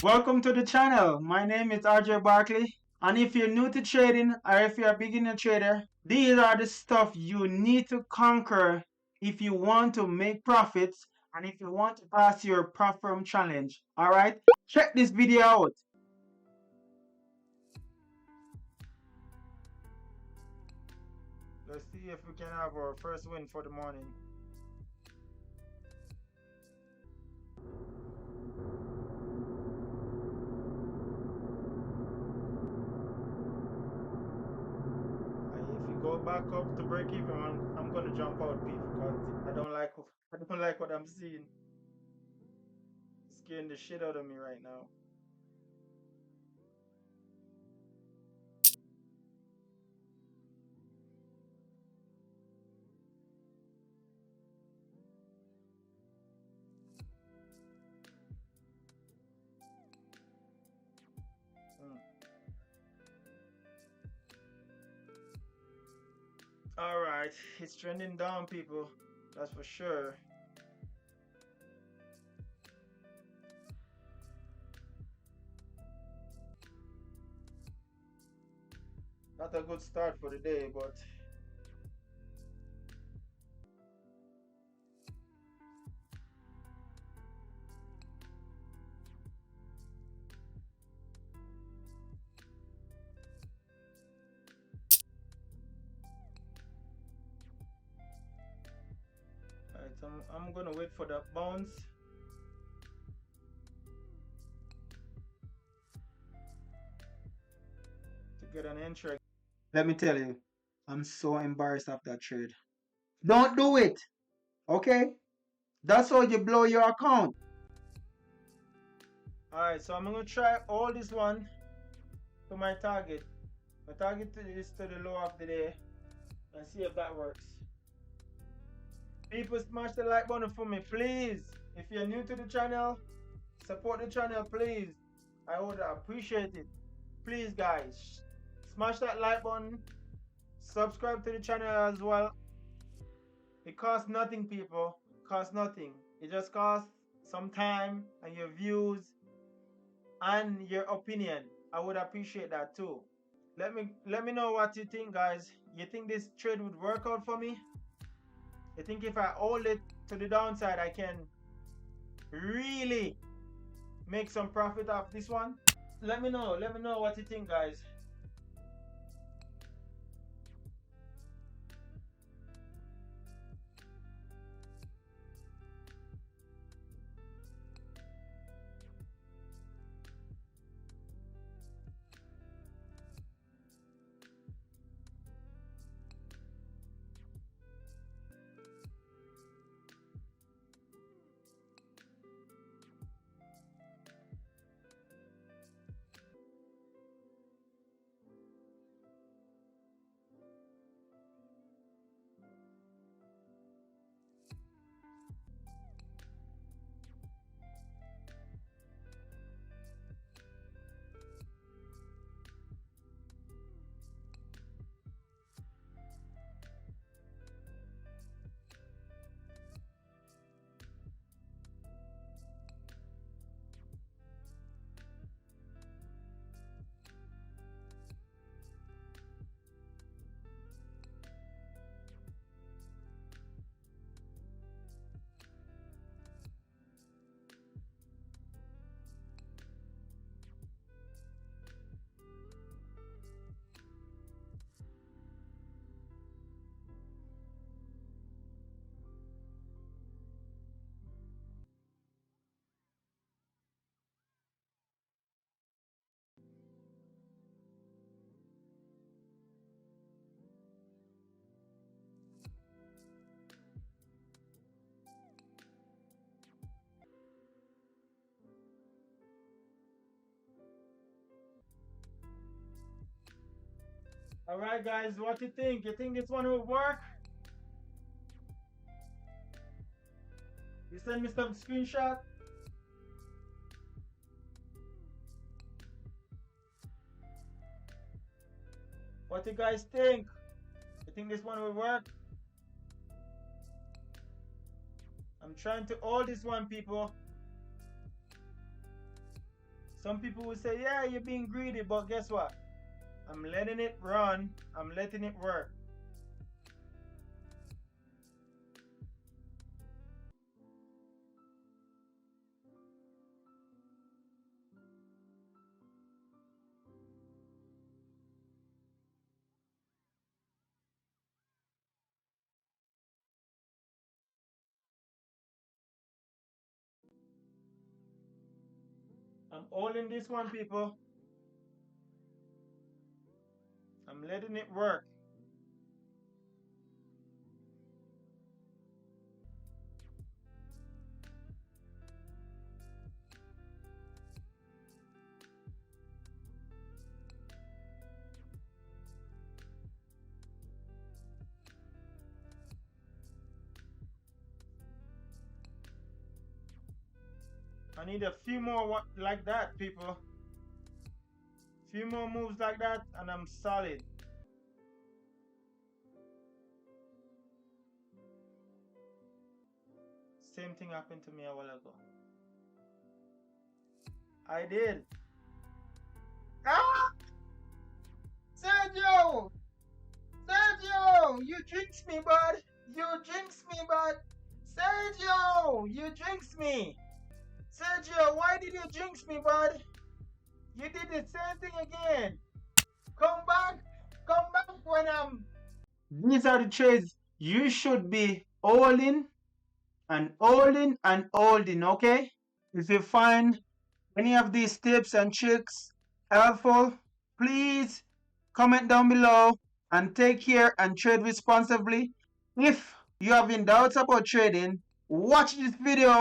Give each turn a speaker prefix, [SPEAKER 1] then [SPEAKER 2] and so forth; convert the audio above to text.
[SPEAKER 1] Welcome to the channel. My name is RJ Barkley. And if you're new to trading or if you're a beginner trader, these are the stuff you need to conquer if you want to make profits and if you want to pass your platform challenge. Alright? Check this video out. Let's see if we can have our first win for the morning. If you go back up to break even, I'm gonna jump out, people, because I don't like what I'm seeing. It's scaring the shit out of me right now. Alright, it's trending down, people. That's for sure. Not a good start for the day, but alright, I'm gonna wait for that bounce. To get an entry. Let me tell you, I'm so embarrassed of that trade. Don't do it, okay? That's how you blow your account. Alright, so I'm gonna try all this one to my target. My target is to the low of the day and see if that works. People, smash the like button for me, please. If you're new to the channel, support the channel, please. I would appreciate it. Please, guys, smash that like button. Subscribe to the channel as well. It costs nothing, people. It costs nothing. It just costs some time and your views and your opinion. I would appreciate that too. Let me know what you think, guys. You think this trade would work out for me? You think if I hold it to the downside, I can really make some profit off this one? Let me know what you think, guys. Alright, guys, what you think? You think this one will work? You send me some screenshot? What you guys think? You think this one will work? I'm trying to hold this one, people. Some people will say, yeah, you're being greedy, but guess what? I'm letting it run. I'm letting it work. I'm holding this one, people. I'm letting it work. I need a few more like that, people. Few more moves like that, and I'm solid. Same thing happened to me a while ago. I did. Ah! Sergio! Sergio! You jinxed me, bud! You jinxed me, bud! Sergio! You jinxed me! Sergio, why did you jinx me, bud? You did the same thing again. Come back. Come back when I'm... These are the trades you should be holding and holding and holding, okay? If you find any of these tips and tricks helpful, please comment down below and take care and trade responsibly. If you have any doubts about trading, watch this video